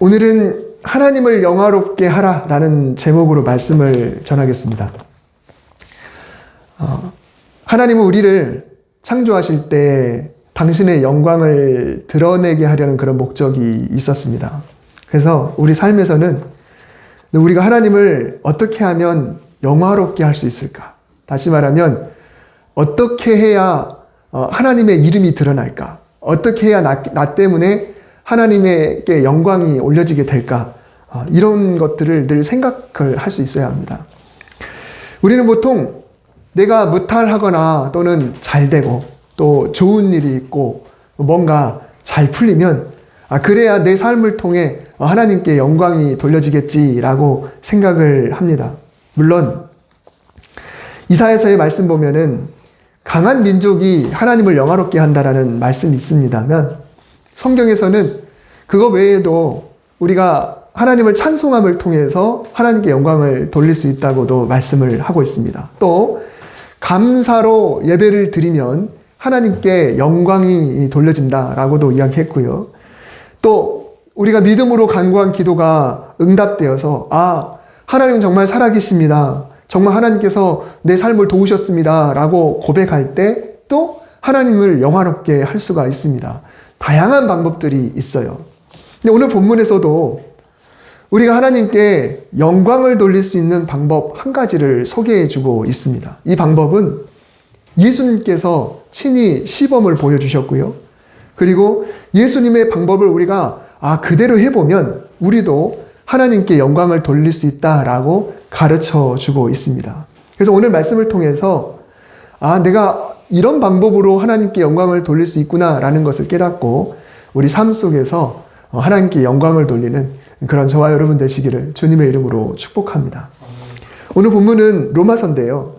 오늘은 하나님을 영화롭게 하라라는 제목으로 말씀을 전하겠습니다. 하나님은 우리를 창조하실 때 당신의 영광을 드러내게 하려는 그런 목적이 있었습니다. 그래서 우리 삶에서는 우리가 하나님을 어떻게 하면 영화롭게 할 수 있을까? 다시 말하면 어떻게 해야 하나님의 이름이 드러날까? 어떻게 해야 나 때문에 하나님에게 영광이 올려지게 될까? 이런 것들을 늘 생각을 할 수 있어야 합니다. 우리는 보통 내가 무탈하거나 또는 잘 되고 또 좋은 일이 있고 뭔가 잘 풀리면 그래야 내 삶을 통해 하나님께 영광이 돌려지겠지라고 생각을 합니다. 물론 이사야서의 말씀 보면은 강한 민족이 하나님을 영화롭게 한다라는 말씀이 있습니다만 성경에서는 그거 외에도 우리가 하나님을 찬송함을 통해서 하나님께 영광을 돌릴 수 있다고도 말씀을 하고 있습니다. 또 감사로 예배를 드리면 하나님께 영광이 돌려진다라고도 이야기했고요. 또 우리가 믿음으로 간구한 기도가 응답되어서 하나님 정말 살아계십니다. 정말 하나님께서 내 삶을 도우셨습니다. 라고 고백할 때 또 하나님을 영화롭게 할 수가 있습니다. 다양한 방법들이 있어요. 근데 오늘 본문에서도 우리가 하나님께 영광을 돌릴 수 있는 방법 한 가지를 소개해 주고 있습니다. 이 방법은 예수님께서 친히 시범을 보여주셨고요. 그리고 예수님의 방법을 우리가 그대로 해보면 우리도 하나님께 영광을 돌릴 수 있다라고 가르쳐 주고 있습니다. 그래서 오늘 말씀을 통해서 내가 이런 방법으로 하나님께 영광을 돌릴 수 있구나라는 것을 깨닫고 우리 삶 속에서 하나님께 영광을 돌리는 그런 저와 여러분 되시기를 주님의 이름으로 축복합니다. 오늘 본문은 로마서인데요.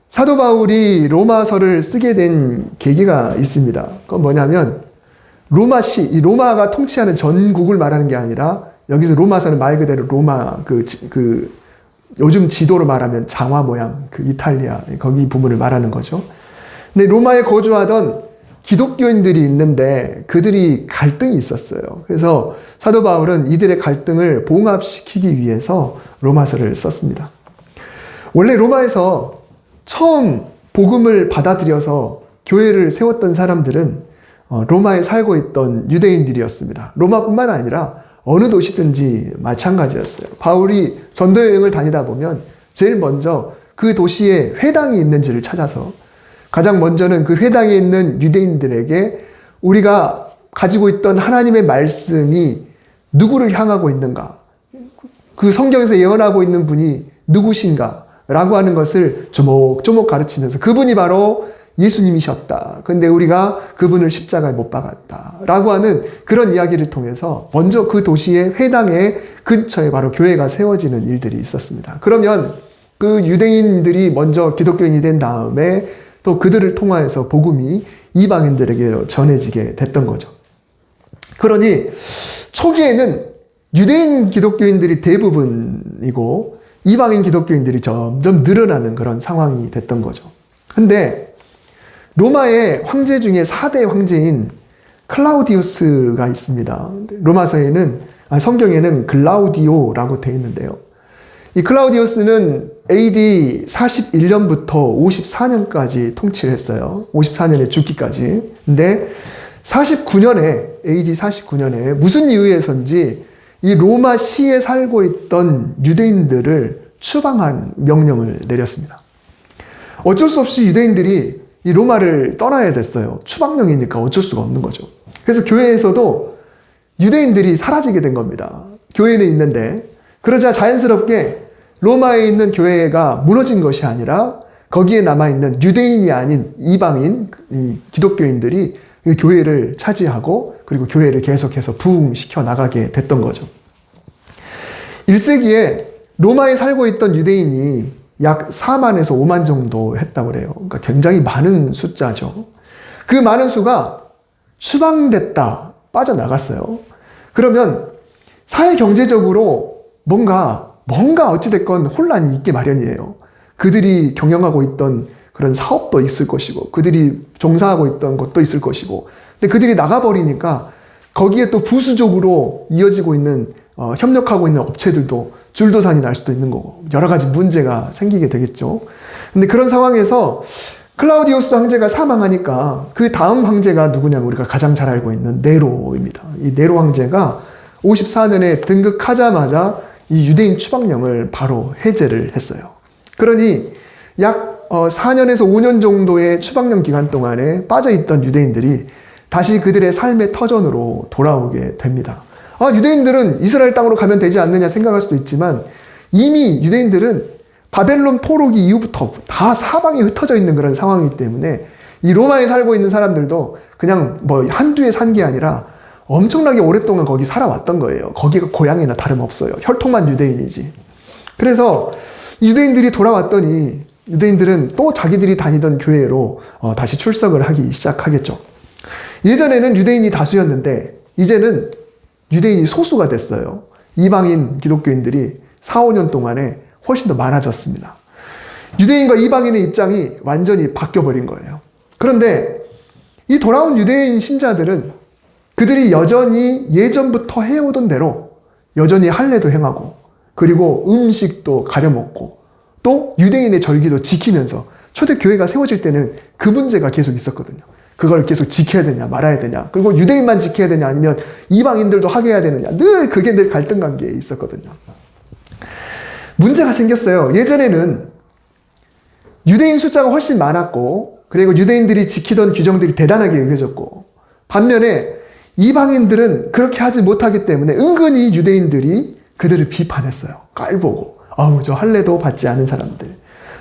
사도 바울이 로마서를 쓰게 된 계기가 있습니다. 그건 뭐냐면 이 로마가 통치하는 전국을 말하는 게 아니라 여기서 로마서는 말 그대로 로마 요즘 지도로 말하면 장화 모양 이탈리아 거기 부분을 말하는 거죠. 근데 로마에 거주하던 기독교인들이 있는데 그들이 갈등이 있었어요. 그래서 사도 바울은 이들의 갈등을 봉합시키기 위해서 로마서를 썼습니다. 원래 로마에서 처음 복음을 받아들여서 교회를 세웠던 사람들은 로마에 살고 있던 유대인들이었습니다. 로마뿐만 아니라 어느 도시든지 마찬가지였어요. 바울이 전도 여행을 다니다 보면 제일 먼저 그 도시에 회당이 있는지를 찾아서 가장 먼저는 그 회당에 있는 유대인들에게 우리가 가지고 있던 하나님의 말씀이 누구를 향하고 있는가? 그 성경에서 예언하고 있는 분이 누구신가? 라고 하는 것을 조목조목 가르치면서 그분이 바로 예수님이셨다. 근데 우리가 그분을 십자가에 못 박았다. 라고 하는 그런 이야기를 통해서 먼저 그 도시의 회당의 근처에 바로 교회가 세워지는 일들이 있었습니다. 그러면 그 유대인들이 먼저 기독교인이 된 다음에 또 그들을 통하여서 복음이 이방인들에게 전해지게 됐던 거죠. 그러니 초기에는 유대인 기독교인들이 대부분이고 이방인 기독교인들이 점점 늘어나는 그런 상황이 됐던 거죠. 근데 로마의 황제 중에 4대 황제인 클라우디우스가 있습니다. 성경에는 글라우디오라고 되어 있는데요. 이 클라우디우스는 AD 41년부터 54년까지 통치를 했어요. 54년에 죽기까지. 근데 AD 49년에 무슨 이유에선지 이 로마시에 살고 있던 유대인들을 추방한 명령을 내렸습니다. 어쩔 수 없이 유대인들이 이 로마를 떠나야 됐어요. 추방령이니까 어쩔 수가 없는 거죠. 그래서 교회에서도 유대인들이 사라지게 된 겁니다. 교회는 있는데 그러자 자연스럽게 로마에 있는 교회가 무너진 것이 아니라 거기에 남아있는 유대인이 아닌 이방인 기독교인들이 교회를 차지하고 그리고 교회를 계속해서 부흥시켜 나가게 됐던 거죠. 1세기에 로마에 살고 있던 유대인이 약 4만에서 5만 정도 했다고 그래요. 그러니까 굉장히 많은 숫자죠. 그 많은 수가 추방됐다, 빠져나갔어요. 그러면 사회 경제적으로 뭔가 어찌됐건 혼란이 있게 마련이에요. 그들이 경영하고 있던 그런 사업도 있을 것이고, 그들이 종사하고 있던 것도 있을 것이고, 근데 그들이 나가버리니까 거기에 또 부수적으로 이어지고 있는 협력하고 있는 업체들도 줄도산이 날 수도 있는 거고 여러 가지 문제가 생기게 되겠죠. 근데 그런 상황에서 클라우디우스 황제가 사망하니까 그 다음 황제가 누구냐면 우리가 가장 잘 알고 있는 네로입니다. 이 네로 황제가 54년에 등극하자마자 이 유대인 추방령을 바로 해제를 했어요. 그러니 약 4년에서 5년 정도의 추방령 기간 동안에 빠져있던 유대인들이 다시 그들의 삶의 터전으로 돌아오게 됩니다. 유대인들은 이스라엘 땅으로 가면 되지 않느냐 생각할 수도 있지만 이미 유대인들은 바벨론 포로기 이후부터 다 사방에 흩어져 있는 그런 상황이기 때문에 이 로마에 살고 있는 사람들도 그냥 뭐 한두 해 산 게 아니라 엄청나게 오랫동안 거기 살아왔던 거예요. 거기가 고향이나 다름없어요. 혈통만 유대인이지. 그래서 유대인들이 돌아왔더니 유대인들은 또 자기들이 다니던 교회로 다시 출석을 하기 시작하겠죠. 예전에는 유대인이 다수였는데 이제는 유대인이 소수가 됐어요. 이방인 기독교인들이 4, 5년 동안에 훨씬 더 많아졌습니다. 유대인과 이방인의 입장이 완전히 바뀌어버린 거예요. 그런데 이 돌아온 유대인 신자들은 그들이 여전히 예전부터 해오던 대로 여전히 할례도 행하고 그리고 음식도 가려먹고 또 유대인의 절기도 지키면서 초대교회가 세워질 때는 그 문제가 계속 있었거든요. 그걸 계속 지켜야 되냐 말아야 되냐 그리고 유대인만 지켜야 되냐 아니면 이방인들도 하게 해야 되느냐 늘 갈등 관계에 있었거든요. 문제가 생겼어요. 예전에는 유대인 숫자가 훨씬 많았고 그리고 유대인들이 지키던 규정들이 대단하게 여겨졌고 반면에 이방인들은 그렇게 하지 못하기 때문에 은근히 유대인들이 그들을 비판했어요. 깔보고 저 할례도 받지 않은 사람들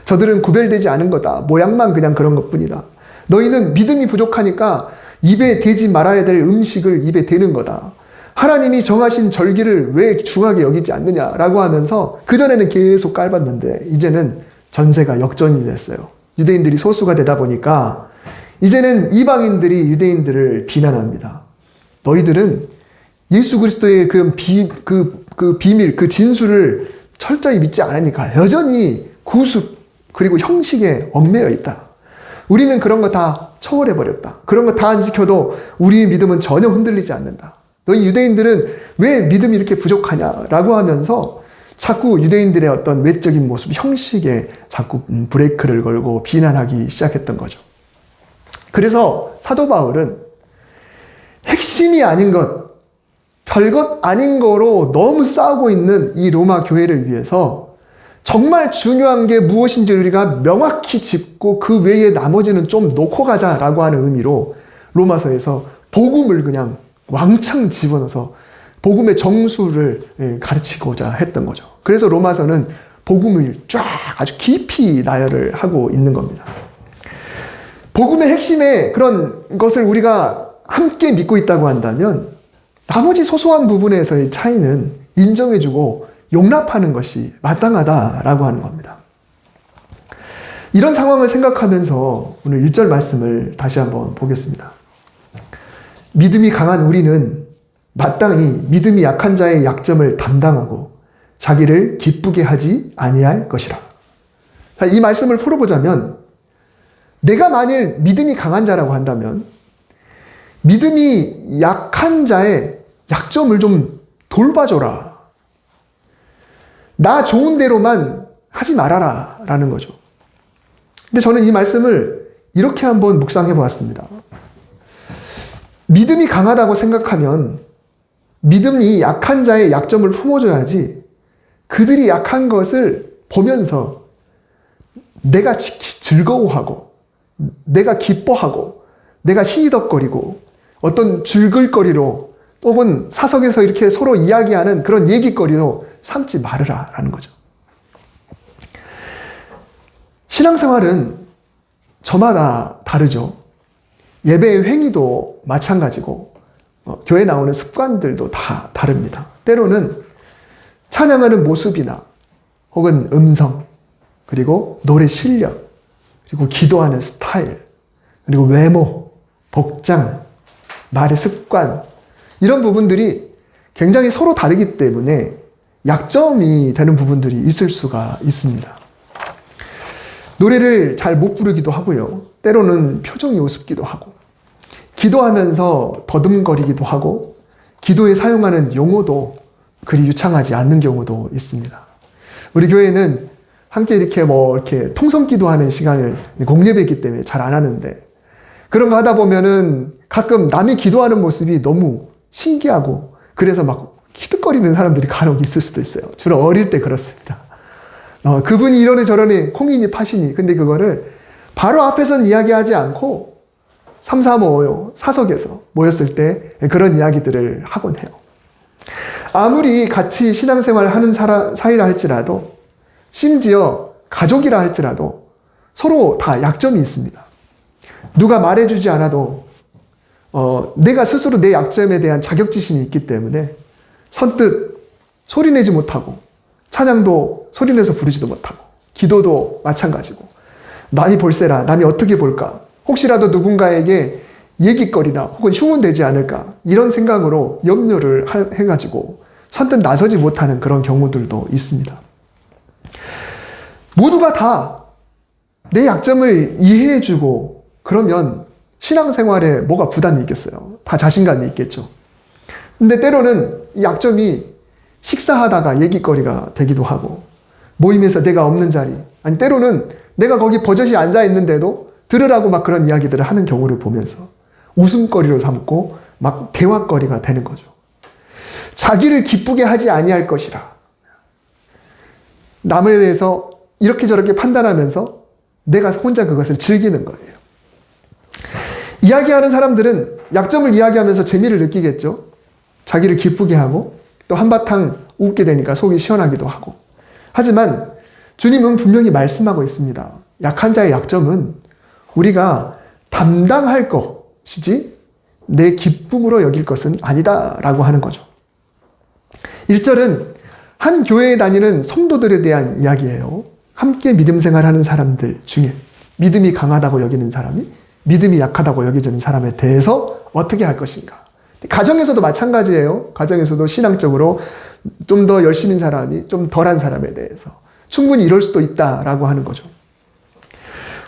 저들은 구별되지 않은 거다. 모양만 그냥 그런 것뿐이다. 너희는 믿음이 부족하니까 입에 대지 말아야 될 음식을 입에 대는 거다. 하나님이 정하신 절기를 왜 중하게 여기지 않느냐라고 하면서 그전에는 계속 깔봤는데 이제는 전세가 역전이 됐어요. 유대인들이 소수가 되다 보니까 이제는 이방인들이 유대인들을 비난합니다. 너희들은 예수 그리스도의 그 비밀, 그 진수를 철저히 믿지 않으니까 여전히 구습 그리고 형식에 얽매여 있다. 우리는 그런 거 다 초월해버렸다. 그런 거 다 안 지켜도 우리의 믿음은 전혀 흔들리지 않는다. 너희 유대인들은 왜 믿음이 이렇게 부족하냐라고 하면서 자꾸 유대인들의 어떤 외적인 모습, 형식에 자꾸 브레이크를 걸고 비난하기 시작했던 거죠. 그래서 사도 바울은 핵심이 아닌 것, 별것 아닌 거로 너무 싸우고 있는 이 로마 교회를 위해서 정말 중요한 게 무엇인지 우리가 명확히 짚고 그 외에 나머지는 좀 놓고 가자라고 하는 의미로 로마서에서 복음을 그냥 왕창 집어넣어서 복음의 정수를 가르치고자 했던 거죠. 그래서 로마서는 복음을 쫙 아주 깊이 나열을 하고 있는 겁니다. 복음의 핵심의 그런 것을 우리가 함께 믿고 있다고 한다면 나머지 소소한 부분에서의 차이는 인정해주고 용납하는 것이 마땅하다라고 하는 겁니다. 이런 상황을 생각하면서 오늘 1절 말씀을 다시 한번 보겠습니다. 믿음이 강한 우리는 마땅히 믿음이 약한 자의 약점을 담당하고 자기를 기쁘게 하지 아니할 것이라. 자, 이 말씀을 풀어보자면 내가 만일 믿음이 강한 자라고 한다면 믿음이 약한 자의 약점을 좀 돌봐줘라. 나 좋은 대로만 하지 말아라 라는 거죠. 근데 저는 이 말씀을 이렇게 한번 묵상해 보았습니다. 믿음이 강하다고 생각하면 믿음이 약한 자의 약점을 품어줘야지 그들이 약한 것을 보면서 내가 즐거워하고 내가 기뻐하고 내가 히히덕거리고 어떤 줄글거리로 혹은 사석에서 이렇게 서로 이야기하는 그런 얘기거리로 삼지 말으라 라는 거죠. 신앙생활은 저마다 다르죠. 예배의 행위도 마찬가지고 교회 나오는 습관들도 다 다릅니다. 때로는 찬양하는 모습이나 혹은 음성 그리고 노래 실력 그리고 기도하는 스타일 그리고 외모, 복장, 말의 습관 이런 부분들이 굉장히 서로 다르기 때문에 약점이 되는 부분들이 있을 수가 있습니다. 노래를 잘 못 부르기도 하고요. 때로는 표정이 우습기도 하고 기도하면서 더듬거리기도 하고 기도에 사용하는 용어도 그리 유창하지 않는 경우도 있습니다. 우리 교회는 함께 이렇게 통성 기도하는 시간을 공예배 있기 때문에 잘 안 하는데, 그런 거 하다 보면은 가끔 남이 기도하는 모습이 너무 신기하고, 그래서 막 키득거리는 사람들이 간혹 있을 수도 있어요. 주로 어릴 때 그렇습니다. 그분이 이러니 저러니 콩이니 파시니. 근데 그거를 바로 앞에선 이야기하지 않고 3, 4, 5 사석에서 모였을 때 그런 이야기들을 하곤 해요. 아무리 같이 신앙생활을 하는 사이라 할지라도, 심지어 가족이라 할지라도 서로 다 약점이 있습니다. 누가 말해주지 않아도 내가 스스로 내 약점에 대한 자격지심이 있기 때문에 선뜻 소리내지 못하고, 찬양도 소리내서 부르지도 못하고, 기도도 마찬가지고, 남이 볼세라, 남이 어떻게 볼까, 혹시라도 누군가에게 얘기거리나 혹은 흉운되지 않을까, 이런 생각으로 염려를 해가지고 선뜻 나서지 못하는 그런 경우들도 있습니다. 모두가 다 내 약점을 이해해주고 그러면 신앙생활에 뭐가 부담이 있겠어요? 다 자신감이 있겠죠. 근데 때로는 이 약점이 식사하다가 얘기거리가 되기도 하고, 모임에서 내가 없는 자리, 아니 때로는 내가 거기 버젓이 앉아 있는데도 들으라고 막 그런 이야기들을 하는 경우를 보면서 웃음거리로 삼고 막 대화거리가 되는 거죠. 자기를 기쁘게 하지 아니할 것이라, 남에 대해서 이렇게 저렇게 판단하면서 내가 혼자 그것을 즐기는 거예요. 이야기하는 사람들은 약점을 이야기하면서 재미를 느끼겠죠. 자기를 기쁘게 하고 또 한바탕 웃게 되니까 속이 시원하기도 하고. 하지만 주님은 분명히 말씀하고 있습니다. 약한 자의 약점은 우리가 담당할 것이지 내 기쁨으로 여길 것은 아니다 라고 하는 거죠. 1절은 한 교회에 다니는 성도들에 대한 이야기예요. 함께 믿음 생활하는 사람들 중에 믿음이 강하다고 여기는 사람이 믿음이 약하다고 여겨지는 사람에 대해서 어떻게 할 것인가. 가정에서도 마찬가지예요. 가정에서도 신앙적으로 좀 더 열심인 사람이 좀 덜한 사람에 대해서 충분히 이럴 수도 있다라고 하는 거죠.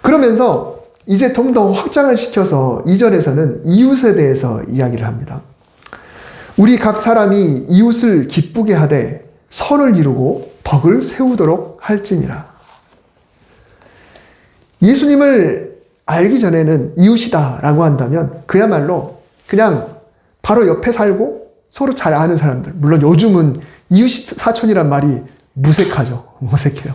그러면서 이제 좀 더 확장을 시켜서 2절에서는 이웃에 대해서 이야기를 합니다. 우리 각 사람이 이웃을 기쁘게 하되 선을 이루고 덕을 세우도록 할지니라. 예수님을 알기 전에는 이웃이다라고 한다면 그야말로 그냥 바로 옆에 살고 서로 잘 아는 사람들. 물론 요즘은 이웃 사촌이란 말이 무색하죠. 무색해요.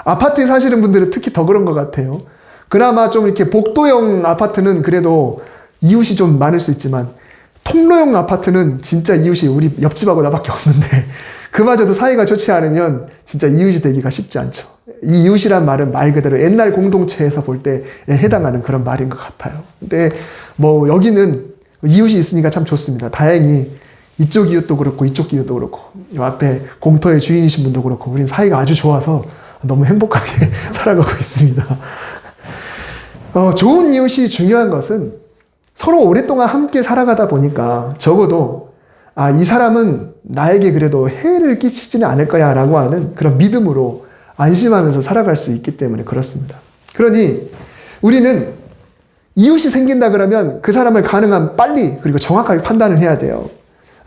아파트에 사시는 분들은 특히 더 그런 것 같아요. 그나마 좀 이렇게 복도형 아파트는 그래도 이웃이 좀 많을 수 있지만, 통로형 아파트는 진짜 이웃이 우리 옆집하고 나밖에 없는데 그마저도 사이가 좋지 않으면 진짜 이웃이 되기가 쉽지 않죠. 이 이웃이란 말은 말 그대로 옛날 공동체에서 볼 때 해당하는 그런 말인 것 같아요. 근데 뭐 여기는 이웃이 있으니까 참 좋습니다. 다행히 이쪽 이웃도 그렇고 이쪽 이웃도 그렇고 이 앞에 공터의 주인이신 분도 그렇고 우리는 사이가 아주 좋아서 너무 행복하게 살아가고 있습니다. 좋은 이웃이 중요한 것은 서로 오랫동안 함께 살아가다 보니까 적어도 이 사람은 나에게 그래도 해를 끼치지는 않을 거야 라고 하는 그런 믿음으로 안심하면서 살아갈 수 있기 때문에 그렇습니다. 그러니 우리는 이웃이 생긴다 그러면 그 사람을 가능한 빨리 그리고 정확하게 판단을 해야 돼요.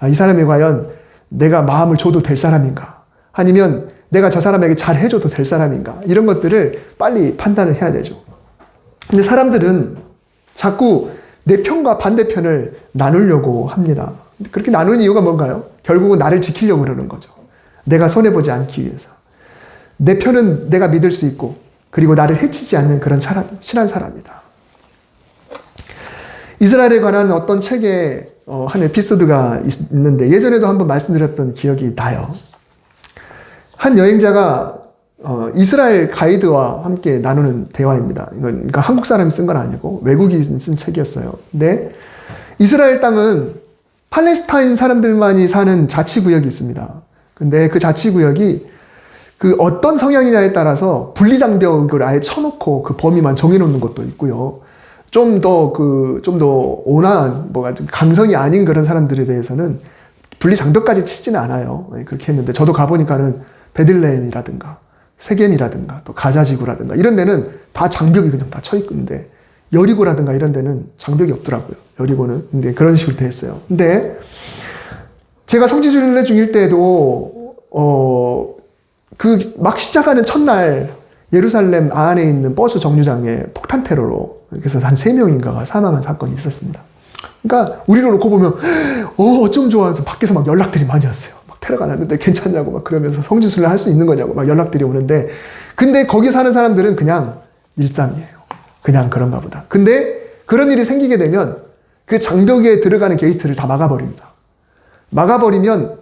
이 사람이 과연 내가 마음을 줘도 될 사람인가? 아니면 내가 저 사람에게 잘 해줘도 될 사람인가? 이런 것들을 빨리 판단을 해야 되죠. 근데 사람들은 자꾸 내 편과 반대편을 나누려고 합니다. 그렇게 나누는 이유가 뭔가요? 결국은 나를 지키려고 그러는 거죠. 내가 손해보지 않기 위해서. 내 편은 내가 믿을 수 있고 그리고 나를 해치지 않는 그런 친한 사람이다. 이스라엘에 관한 어떤 책에 한 에피소드가 있는데 예전에도 한번 말씀드렸던 기억이 나요. 한 여행자가 이스라엘 가이드와 함께 나누는 대화입니다. 이건 그러니까 한국 사람이 쓴 건 아니고 외국인이 쓴 책이었어요. 근데 이스라엘 땅은 팔레스타인 사람들만이 사는 자치구역이 있습니다. 근데 그 자치구역이 그 어떤 성향이냐에 따라서 분리장벽을 아예 쳐놓고 그 범위만 정해놓는 것도 있고요. 좀 더 온화한, 강성이 아닌 그런 사람들에 대해서는 분리장벽까지 치지는 않아요. 그렇게 했는데 저도 가보니까는 베들레헴이라든가 세겜이라든가 또 가자지구라든가 이런 데는 다 장벽이 그냥 다 쳐 있는데 여리고라든가 이런 데는 장벽이 없더라고요. 여리고는. 근데 그런 식으로 돼 있어요. 근데 제가 성지순례 중일 때도 그 막 시작하는 첫날 예루살렘 안에 있는 버스 정류장에 폭탄 테러로 그래서 한 3명인가가 사망한 사건이 있었습니다. 그러니까 우리를 놓고 보면 어쩜 좋아해서 밖에서 막 연락들이 많이 왔어요. 막 테러가 났는데 괜찮냐고 막 그러면서 성지순례 할 수 있는 거냐고 막 연락들이 오는데, 근데 거기 사는 사람들은 그냥 일상이에요. 그냥 그런가 보다. 근데 그런 일이 생기게 되면 그 장벽에 들어가는 게이트를 다 막아버립니다. 막아버리면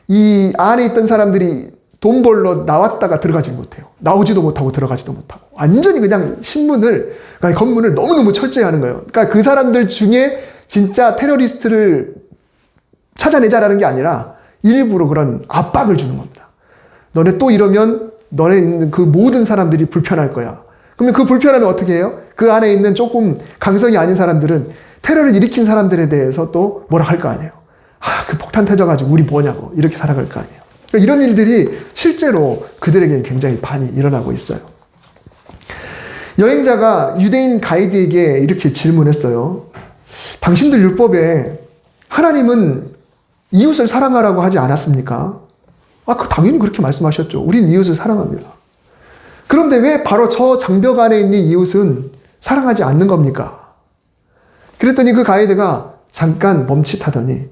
이 안에 있던 사람들이 돈 벌러 나왔다가 들어가지 못해요. 나오지도 못하고 들어가지도 못하고. 완전히 그냥 그러니까 건물을 너무너무 철저히 하는 거예요. 그러니까 그 사람들 중에 진짜 테러리스트를 찾아내자라는 게 아니라 일부러 그런 압박을 주는 겁니다. 너네 또 이러면 너네 있는 그 모든 사람들이 불편할 거야. 그러면 그 불편함을 어떻게 해요? 그 안에 있는 조금 강성이 아닌 사람들은 테러를 일으킨 사람들에 대해서 또 뭐라 할 거 아니에요. 그 폭탄 터져가지고 우리 뭐냐고 이렇게 살아갈 거 아니에요. 그러니까 이런 일들이 실제로 그들에게 굉장히 많이 일어나고 있어요. 여행자가 유대인 가이드에게 이렇게 질문했어요. 당신들 율법에 하나님은 이웃을 사랑하라고 하지 않았습니까? 당연히 그렇게 말씀하셨죠. 우린 이웃을 사랑합니다. 그런데 왜 바로 저 장벽 안에 있는 이웃은 사랑하지 않는 겁니까? 그랬더니 그 가이드가 잠깐 멈칫하더니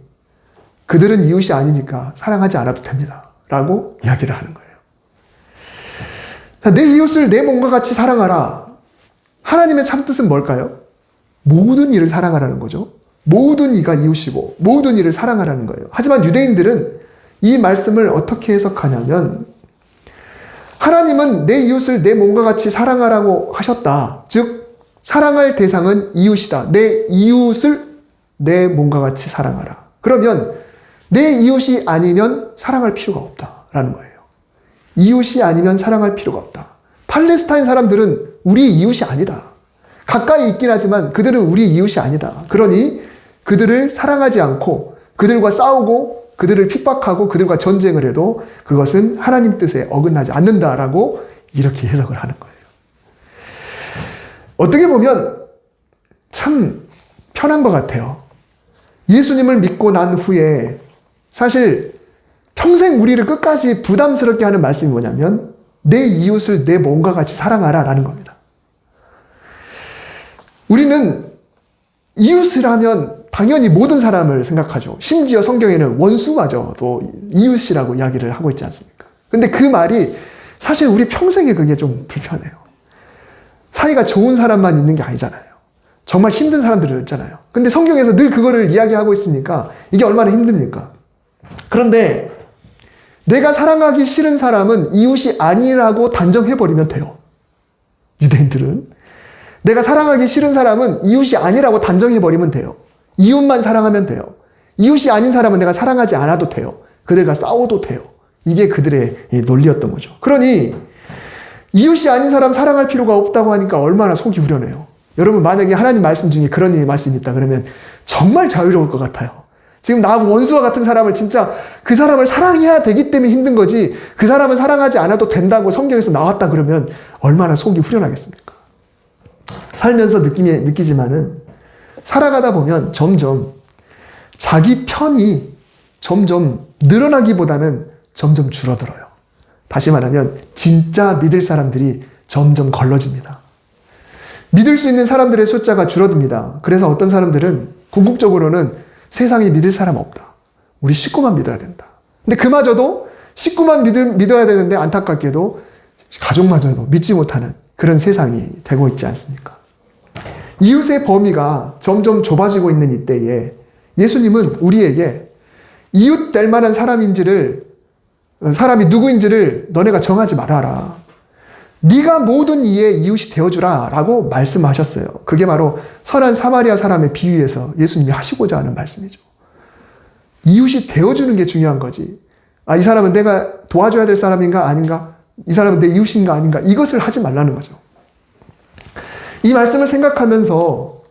그들은 이웃이 아니니까 사랑하지 않아도 됩니다. 라고 이야기를 하는 거예요. 내 이웃을 내 몸과 같이 사랑하라. 하나님의 참뜻은 뭘까요? 모든 이를 사랑하라는 거죠. 모든 이가 이웃이고 모든 이를 사랑하라는 거예요. 하지만 유대인들은 이 말씀을 어떻게 해석하냐면 하나님은 내 이웃을 내 몸과 같이 사랑하라고 하셨다. 즉 사랑할 대상은 이웃이다. 내 이웃을 내 몸과 같이 사랑하라. 그러면 내 이웃이 아니면 사랑할 필요가 없다라는 거예요. 이웃이 아니면 사랑할 필요가 없다. 팔레스타인 사람들은 우리 이웃이 아니다. 가까이 있긴 하지만 그들은 우리 이웃이 아니다. 그러니 그들을 사랑하지 않고 그들과 싸우고 그들을 핍박하고 그들과 전쟁을 해도 그것은 하나님 뜻에 어긋나지 않는다라고 이렇게 해석을 하는 거예요. 어떻게 보면 참 편한 것 같아요. 예수님을 믿고 난 후에 사실 평생 우리를 끝까지 부담스럽게 하는 말씀이 뭐냐면 내 이웃을 내 몸과 같이 사랑하라 라는 겁니다. 우리는 이웃을 하면 당연히 모든 사람을 생각하죠. 심지어 성경에는 원수마저도 이웃이라고 이야기를 하고 있지 않습니까? 근데 그 말이 사실 우리 평생에 그게 좀 불편해요. 사이가 좋은 사람만 있는 게 아니잖아요. 정말 힘든 사람들이 있잖아요. 근데 성경에서 늘 그거를 이야기하고 있으니까 이게 얼마나 힘듭니까? 그런데 내가 사랑하기 싫은 사람은 이웃이 아니라고 단정해버리면 돼요. 유대인들은. 내가 사랑하기 싫은 사람은 이웃이 아니라고 단정해버리면 돼요. 이웃만 사랑하면 돼요. 이웃이 아닌 사람은 내가 사랑하지 않아도 돼요. 그들과 싸워도 돼요. 이게 그들의 논리였던 거죠. 그러니 이웃이 아닌 사람 사랑할 필요가 없다고 하니까 얼마나 속이 후련해요. 여러분 만약에 하나님 말씀 중에 그런 말씀이 있다 그러면 정말 자유로울 것 같아요. 지금 나하고 원수와 같은 사람을 진짜 그 사람을 사랑해야 되기 때문에 힘든 거지 그 사람은 사랑하지 않아도 된다고 성경에서 나왔다 그러면 얼마나 속이 후련하겠습니까? 살면서 느끼지만은 살아가다 보면 점점 자기 편이 점점 늘어나기보다는 점점 줄어들어요. 다시 말하면 진짜 믿을 사람들이 점점 걸러집니다. 믿을 수 있는 사람들의 숫자가 줄어듭니다. 그래서 어떤 사람들은 궁극적으로는 세상에 믿을 사람 없다. 우리 식구만 믿어야 된다. 근데 그마저도 식구만 믿어야 되는데 안타깝게도 가족마저도 믿지 못하는 그런 세상이 되고 있지 않습니까? 이웃의 범위가 점점 좁아지고 있는 이때에 예수님은 우리에게 이웃 될 만한 사람이 누구인지를 너네가 정하지 말아라. 네가 모든 이의 이웃이 되어주라 라고 말씀하셨어요. 그게 바로 선한 사마리아 사람의 비유에서 예수님이 하시고자 하는 말씀이죠. 이웃이 되어주는 게 중요한 거지. 이 사람은 내가 도와줘야 될 사람인가 아닌가? 이 사람은 내 이웃인가 아닌가? 이것을 하지 말라는 거죠. 이 말씀을 생각하면서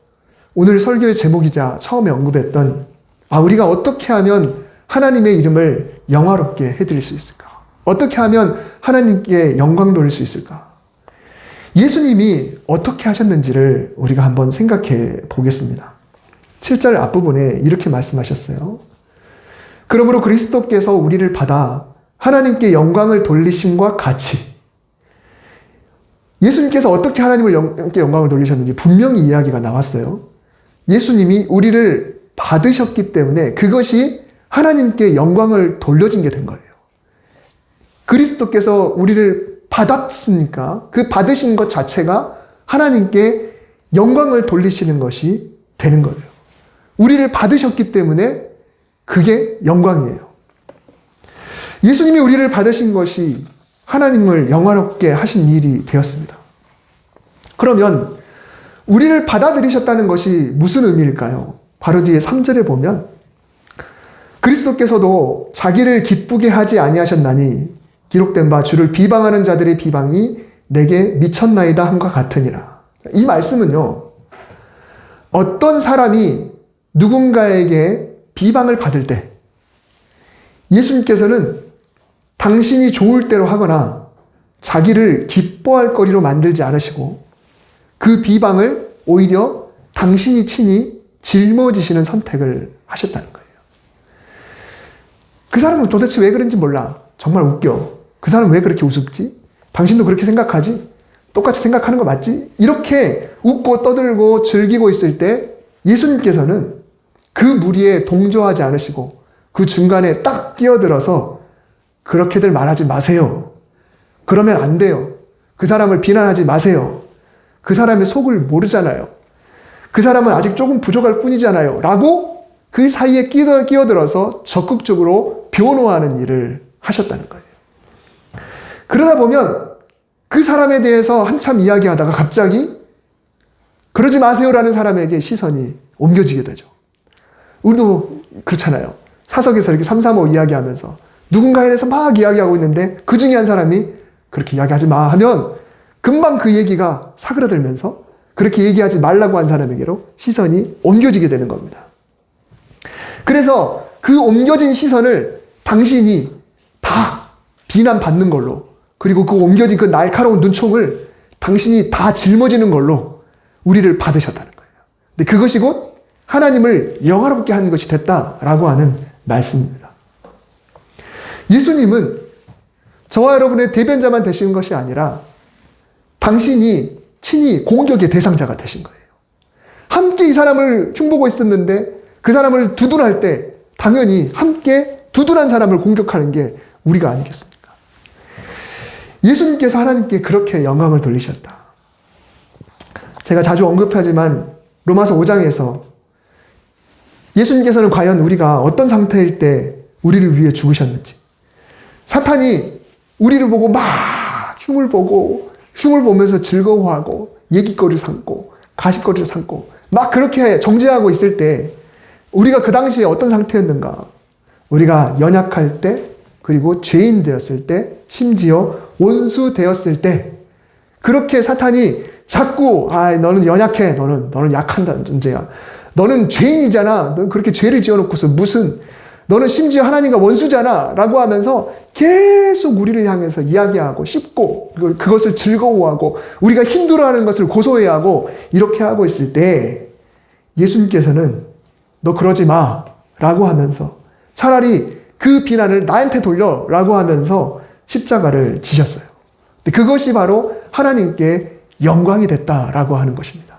오늘 설교의 제목이자 처음에 언급했던 우리가 어떻게 하면 하나님의 이름을 영화롭게 해드릴 수 있을까? 어떻게 하면 하나님께 영광 돌릴 수 있을까? 예수님이 어떻게 하셨는지를 우리가 한번 생각해 보겠습니다. 7절 앞부분에 이렇게 말씀하셨어요. 그러므로 그리스도께서 우리를 받아 하나님께 영광을 돌리심과 같이, 예수님께서 어떻게 하나님께 영광을 돌리셨는지 분명히 이야기가 나왔어요. 예수님이 우리를 받으셨기 때문에 그것이 하나님께 영광을 돌려진 게 된 거예요. 그리스도께서 우리를 받았으니까 그 받으신 것 자체가 하나님께 영광을 돌리시는 것이 되는 거예요. 우리를 받으셨기 때문에 그게 영광이에요. 예수님이 우리를 받으신 것이 하나님을 영화롭게 하신 일이 되었습니다. 그러면 우리를 받아들이셨다는 것이 무슨 의미일까요? 바로 뒤에 3절에 보면 그리스도께서도 자기를 기쁘게 하지 아니하셨나니 기록된 바 주를 비방하는 자들의 비방이 내게 미쳤나이다 함과 같으니라. 이 말씀은요, 어떤 사람이 누군가에게 비방을 받을 때 예수님께서는 당신이 좋을 대로 하거나 자기를 기뻐할 거리로 만들지 않으시고 그 비방을 오히려 당신이 친히 짊어지시는 선택을 하셨다는 거예요. 그 사람은 도대체 왜 그런지 몰라. 정말 웃겨. 그 사람 왜 그렇게 우습지? 당신도 그렇게 생각하지? 똑같이 생각하는 거 맞지? 이렇게 웃고 떠들고 즐기고 있을 때 예수님께서는 그 무리에 동조하지 않으시고 그 중간에 딱 끼어들어서 그렇게들 말하지 마세요. 그러면 안 돼요. 그 사람을 비난하지 마세요. 그 사람의 속을 모르잖아요. 그 사람은 아직 조금 부족할 뿐이잖아요. 라고 그 사이에 끼어들어서 적극적으로 변호하는 일을 하셨다는 거예요. 그러다 보면 그 사람에 대해서 한참 이야기하다가 갑자기 그러지 마세요라는 사람에게 시선이 옮겨지게 되죠. 우리도 그렇잖아요. 사석에서 이렇게 3, 4, 5 이야기하면서 누군가에 대해서 막 이야기하고 있는데 그 중에 한 사람이 그렇게 이야기하지 마 하면 금방 그 얘기가 사그라들면서 그렇게 얘기하지 말라고 한 사람에게로 시선이 옮겨지게 되는 겁니다. 그래서 그 옮겨진 시선을 당신이 다 비난받는 걸로, 그리고 그 옮겨진 그 날카로운 눈총을 당신이 다 짊어지는 걸로 우리를 받으셨다는 거예요. 근데 그것이 곧 하나님을 영화롭게 하는 것이 됐다라고 하는 말씀입니다. 예수님은 저와 여러분의 대변자만 되시는 것이 아니라 당신이 친히 공격의 대상자가 되신 거예요. 함께 이 사람을 흉보고 있었는데 그 사람을 두둔할 때 당연히 함께 두둔한 사람을 공격하는 게 우리가 아니겠습니까? 예수님께서 하나님께 그렇게 영광을 돌리셨다. 제가 자주 언급하지만 로마서 5장에서 예수님께서는 과연 우리가 어떤 상태일 때 우리를 위해 죽으셨는지, 사탄이 우리를 보고 막 흉을 보면서 즐거워하고 얘기거리를 삼고 가십거리를 삼고 막 그렇게 정죄하고 있을 때 우리가 그 당시에 어떤 상태였는가? 우리가 연약할 때, 그리고 죄인 되었을 때, 심지어 원수 되었을 때 그렇게 사탄이 자꾸 너는 연약해, 너는 약한 존재야, 너는 죄인이잖아, 너는 그렇게 죄를 지어놓고서 무슨, 너는 심지어 하나님과 원수잖아 라고 하면서 계속 우리를 향해서 이야기하고 씹고 그것을 즐거워하고 우리가 힘들어하는 것을 고소해하고 이렇게 하고 있을 때 예수님께서는 너 그러지 마 라고 하면서 차라리 그 비난을 나한테 돌려 라고 하면서 십자가를 지셨어요. 근데 그것이 바로 하나님께 영광이 됐다라고 하는 것입니다.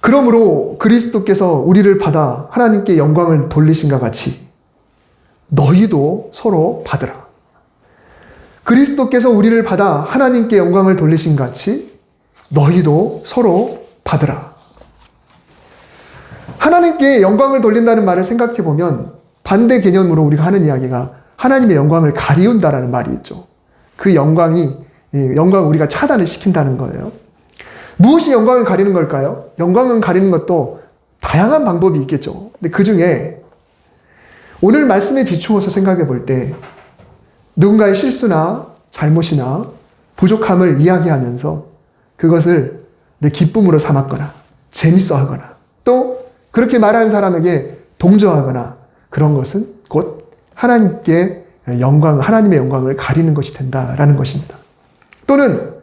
그러므로 그리스도께서 우리를 받아 하나님께 영광을 돌리신과 같이 너희도 서로 받으라. 그리스도께서 우리를 받아 하나님께 영광을 돌리신 같이 너희도 서로 받으라. 하나님께 영광을 돌린다는 말을 생각해 보면 반대 개념으로 우리가 하는 이야기가 하나님의 영광을 가리운다라는 말이 있죠. 그 영광을 우리가 차단을 시킨다는 거예요. 무엇이 영광을 가리는 걸까요? 영광을 가리는 것도 다양한 방법이 있겠죠. 근데 그 중에 오늘 말씀에 비추어서 생각해 볼 때 누군가의 실수나 잘못이나 부족함을 이야기하면서 그것을 내 기쁨으로 삼았거나 재밌어 하거나 또 그렇게 말하는 사람에게 동조하거나 그런 것은 곧 하나님의 영광을 가리는 것이 된다라는 것입니다. 또는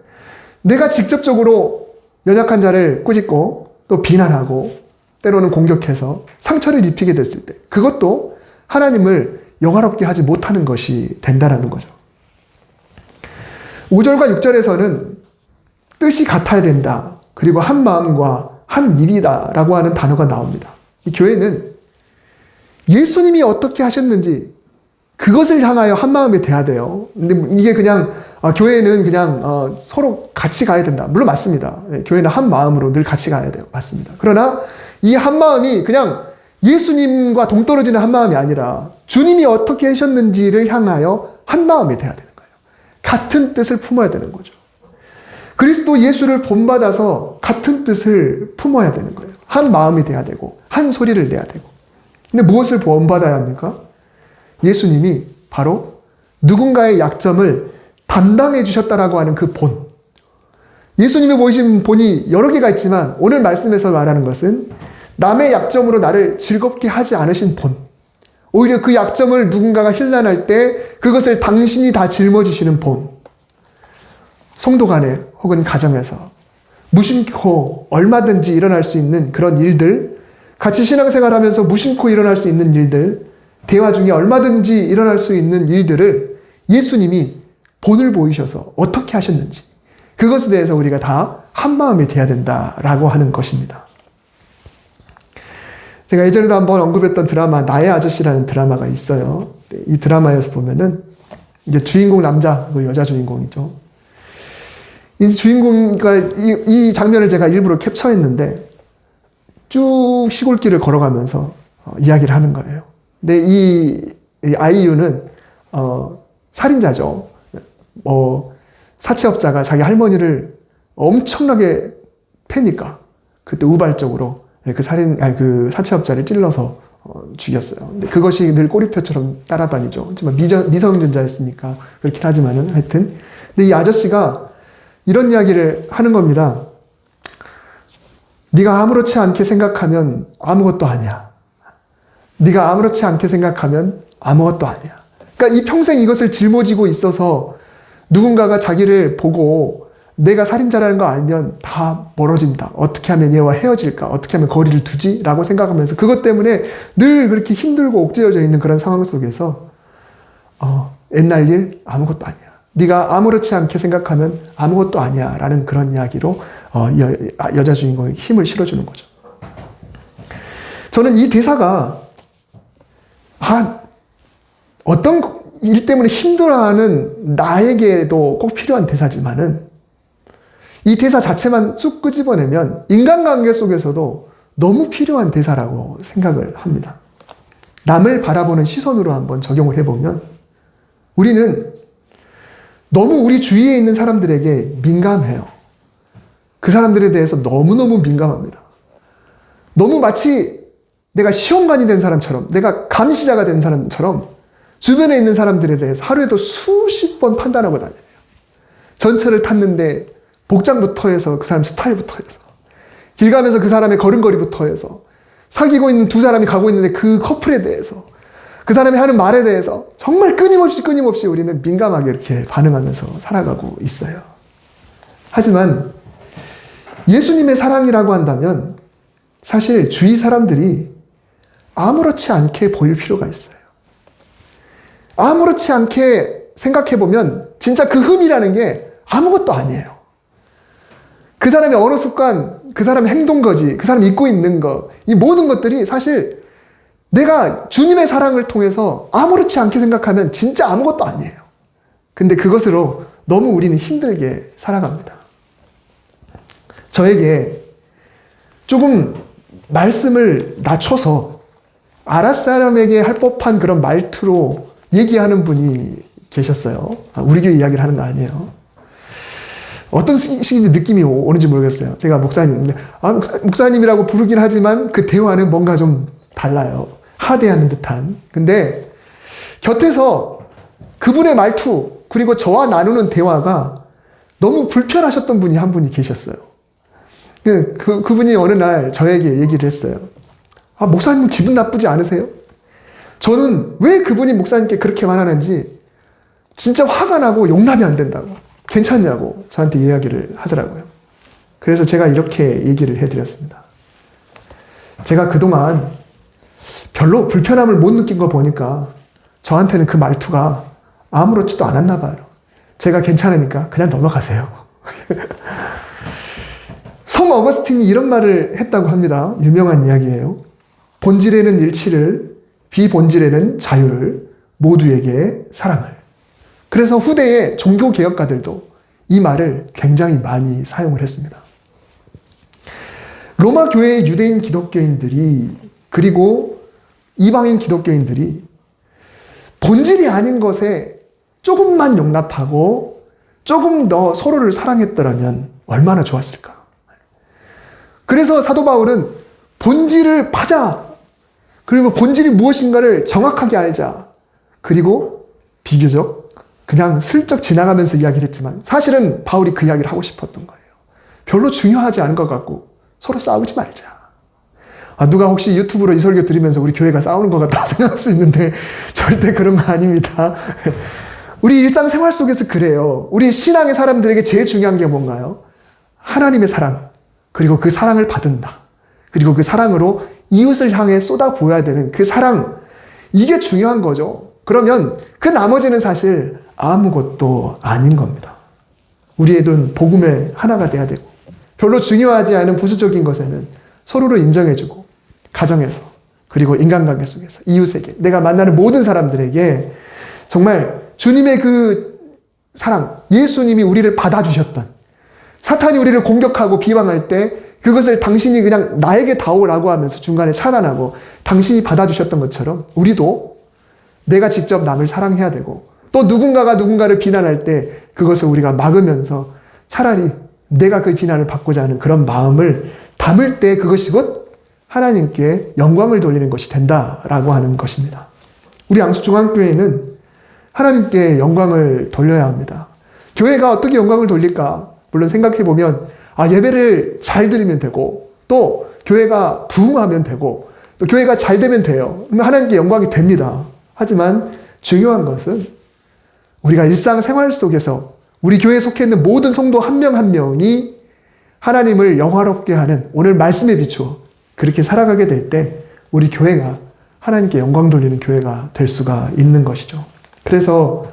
내가 직접적으로 연약한 자를 꾸짖고 또 비난하고 때로는 공격해서 상처를 입히게 됐을 때 그것도 하나님을 영화롭게 하지 못하는 것이 된다라는 거죠. 5절과 6절에서는 뜻이 같아야 된다. 그리고 한 마음과 한 입이다 라고 하는 단어가 나옵니다. 이 교회는 예수님이 어떻게 하셨는지 그것을 향하여 한 마음이 돼야 돼요. 근데 이게 그냥 교회는 그냥 서로 같이 가야 된다. 물론 맞습니다. 교회는 한 마음으로 늘 같이 가야 돼요. 맞습니다. 그러나 이 한 마음이 그냥 예수님과 동떨어지는 한 마음이 아니라 주님이 어떻게 하셨는지를 향하여 한 마음이 돼야 되는 거예요. 같은 뜻을 품어야 되는 거죠. 그리스도 예수를 본받아서 같은 뜻을 품어야 되는 거예요. 한 마음이 돼야 되고 한 소리를 내야 되고. 근데 무엇을 본받아야 합니까? 예수님이 바로 누군가의 약점을 담당해 주셨다라고 하는 그 본. 예수님이 보이신 본이 여러 개가 있지만 오늘 말씀에서 말하는 것은 남의 약점으로 나를 즐겁게 하지 않으신 본. 오히려 그 약점을 누군가가 힐난할 때 그것을 당신이 다 짊어지시는 본. 성도 간에 혹은 가정에서 무심코 얼마든지 일어날 수 있는 그런 일들, 같이 신앙생활하면서 무심코 일어날 수 있는 일들, 대화 중에 얼마든지 일어날 수 있는 일들을 예수님이 본을 보이셔서 어떻게 하셨는지 그것에 대해서 우리가 다 한마음이 돼야 된다라고 하는 것입니다. 제가 예전에도 한번 언급했던 드라마 나의 아저씨라는 드라마가 있어요. 이 드라마에서 보면은 이제 주인공 남자, 여자 주인공이죠. 이 주인공과 이 장면을 제가 일부러 캡처했는데 쭉 시골길을 걸어가면서 이야기를 하는 거예요. 근데 이 아이유는 살인자죠. 사채업자가 자기 할머니를 엄청나게 패니까 그때 우발적으로 그 사채업자를 찔러서 죽였어요. 근데 그것이 늘 꼬리표처럼 따라다니죠. 하지만 미성년자였으니까 그렇긴 하지만은 하여튼. 근데 이 아저씨가 이런 이야기를 하는 겁니다. 네가 아무렇지 않게 생각하면 아무것도 아니야. 네가 아무렇지 않게 생각하면 아무것도 아니야. 그러니까 이 평생 이것을 짊어지고 있어서 누군가가 자기를 보고 내가 살인자라는 거 알면 다 멀어진다. 어떻게 하면 얘와 헤어질까? 어떻게 하면 거리를 두지? 라고 생각하면서 그것 때문에 늘 그렇게 힘들고 옥죄어져 있는 그런 상황 속에서 옛날 일 아무것도 아니야. 네가 아무렇지 않게 생각하면 아무것도 아니야 라는 그런 이야기로 여자 주인공에 힘을 실어주는 거죠. 저는 이 대사가 어떤 일 때문에 힘들어하는 나에게도 꼭 필요한 대사지만은 이 대사 자체만 쑥 끄집어내면 인간관계 속에서도 너무 필요한 대사라고 생각을 합니다. 남을 바라보는 시선으로 한번 적용을 해보면 우리는 너무 우리 주위에 있는 사람들에게 민감해요. 그 사람들에 대해서 너무너무 민감합니다. 너무 마치 내가 시험관이 된 사람처럼, 내가 감시자가 된 사람처럼 주변에 있는 사람들에 대해서 하루에도 수십 번 판단하고 다녀요. 전철을 탔는데 복장부터 해서 그 사람 스타일부터 해서 길 가면서 그 사람의 걸음걸이부터 해서 사귀고 있는 두 사람이 가고 있는데 그 커플에 대해서 그 사람이 하는 말에 대해서 정말 끊임없이 우리는 민감하게 이렇게 반응하면서 살아가고 있어요. 하지만 예수님의 사랑이라고 한다면 사실 주위 사람들이 아무렇지 않게 보일 필요가 있어요. 아무렇지 않게 생각해보면 진짜 그 흠이라는 게 아무것도 아니에요. 그 사람의 언어 습관, 그 사람의 행동거지, 그 사람이 입고 있는 것, 이 모든 것들이 사실 내가 주님의 사랑을 통해서 아무렇지 않게 생각하면 진짜 아무것도 아니에요. 근데 그것으로 너무 우리는 힘들게 살아갑니다. 저에게 조금 말씀을 낮춰서 아랫사람에게 할 법한 그런 말투로 얘기하는 분이 계셨어요. 우리 교회 이야기를 하는 거 아니에요. 어떤 식인지 느낌이 오는지 모르겠어요. 제가 목사님인데 목사님이라고 부르긴 하지만 그 대화는 뭔가 좀 달라요. 하대하는 듯한. 근데 곁에서 그분의 말투 그리고 저와 나누는 대화가 너무 불편하셨던 분이 한 분이 계셨어요. 그분이 어느 날 저에게 얘기를 했어요. 목사님은 기분 나쁘지 않으세요? 저는 왜 그분이 목사님께 그렇게 말하는지 진짜 화가 나고 용납이 안 된다고. 괜찮냐고 저한테 이야기를 하더라고요. 그래서 제가 이렇게 얘기를 해드렸습니다. 제가 그동안 별로 불편함을 못 느낀 거 보니까 저한테는 그 말투가 아무렇지도 않았나 봐요. 제가 괜찮으니까 그냥 넘어가세요. 성 어거스틴이 이런 말을 했다고 합니다. 유명한 이야기예요. 본질에는 일치를, 비본질에는 자유를, 모두에게 사랑을. 그래서 후대의 종교개혁가들도 이 말을 굉장히 많이 사용을 했습니다. 로마 교회의 유대인 기독교인들이 그리고 이방인 기독교인들이 본질이 아닌 것에 조금만 용납하고 조금 더 서로를 사랑했더라면 얼마나 좋았을까. 그래서 사도 바울은 본질을 파자. 그리고 본질이 무엇인가를 정확하게 알자. 그리고 비교적 그냥 슬쩍 지나가면서 이야기를 했지만 사실은 바울이 그 이야기를 하고 싶었던 거예요. 별로 중요하지 않은 것 같고 서로 싸우지 말자. 누가 혹시 유튜브로 이 설교 들으면서 우리 교회가 싸우는 것 같다고 생각할 수 있는데 절대 그런 거 아닙니다. 우리 일상생활 속에서 그래요. 우리 신앙의 사람들에게 제일 중요한 게 뭔가요? 하나님의 사랑, 그리고 그 사랑을 받은다. 그리고 그 사랑으로 이웃을 향해 쏟아부어야 되는 그 사랑, 이게 중요한 거죠. 그러면 그 나머지는 사실 아무것도 아닌 겁니다. 우리의 눈, 복음의 하나가 돼야 되고 별로 중요하지 않은 부수적인 것에는 서로를 인정해주고 가정에서 그리고 인간관계 속에서 이웃에게 내가 만나는 모든 사람들에게 정말 주님의 그 사랑, 예수님이 우리를 받아주셨던 사탄이 우리를 공격하고 비방할 때 그것을 당신이 그냥 나에게 다오라고 하면서 중간에 차단하고 당신이 받아주셨던 것처럼 우리도 내가 직접 남을 사랑해야 되고 또 누군가가 누군가를 비난할 때 그것을 우리가 막으면서 차라리 내가 그 비난을 받고자 하는 그런 마음을 담을 때 그것이 곧 하나님께 영광을 돌리는 것이 된다라고 하는 것입니다. 우리 양수중앙교회는 하나님께 영광을 돌려야 합니다. 교회가 어떻게 영광을 돌릴까? 물론 생각해보면 예배를 잘 드리면 되고 또 교회가 부흥하면 되고 또 교회가 잘 되면 돼요. 그러면 하나님께 영광이 됩니다. 하지만 중요한 것은 우리가 일상생활 속에서 우리 교회에 속해 있는 모든 성도 한 명 한 명이 하나님을 영화롭게 하는 오늘 말씀에 비추어 그렇게 살아가게 될 때 우리 교회가 하나님께 영광 돌리는 교회가 될 수가 있는 것이죠. 그래서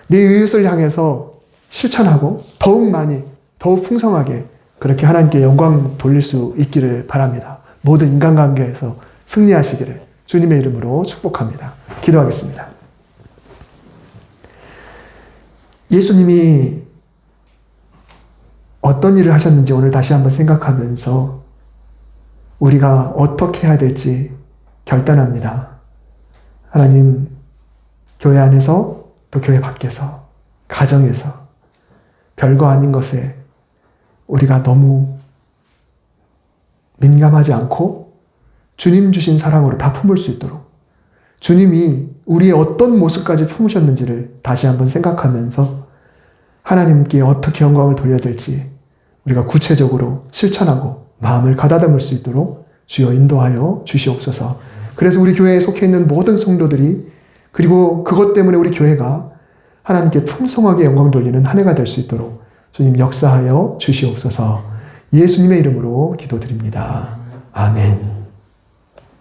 내 이웃을 향해서 실천하고 더욱 많이, 더욱 풍성하게 그렇게 하나님께 영광 돌릴 수 있기를 바랍니다. 모든 인간관계에서 승리하시기를 주님의 이름으로 축복합니다. 기도하겠습니다. 예수님이 어떤 일을 하셨는지 오늘 다시 한번 생각하면서 우리가 어떻게 해야 될지 결단합니다. 하나님, 교회 안에서 또 교회 밖에서 가정에서 별거 아닌 것에 우리가 너무 민감하지 않고 주님 주신 사랑으로 다 품을 수 있도록 주님이 우리의 어떤 모습까지 품으셨는지를 다시 한번 생각하면서 하나님께 어떻게 영광을 돌려야 될지 우리가 구체적으로 실천하고 마음을 가다듬을 수 있도록 주여 인도하여 주시옵소서. 그래서 우리 교회에 속해 있는 모든 성도들이 그리고 그것 때문에 우리 교회가 하나님께 풍성하게 영광 돌리는 한 해가 될 수 있도록 주님 역사하여 주시옵소서. 예수님의 이름으로 기도드립니다. 아멘.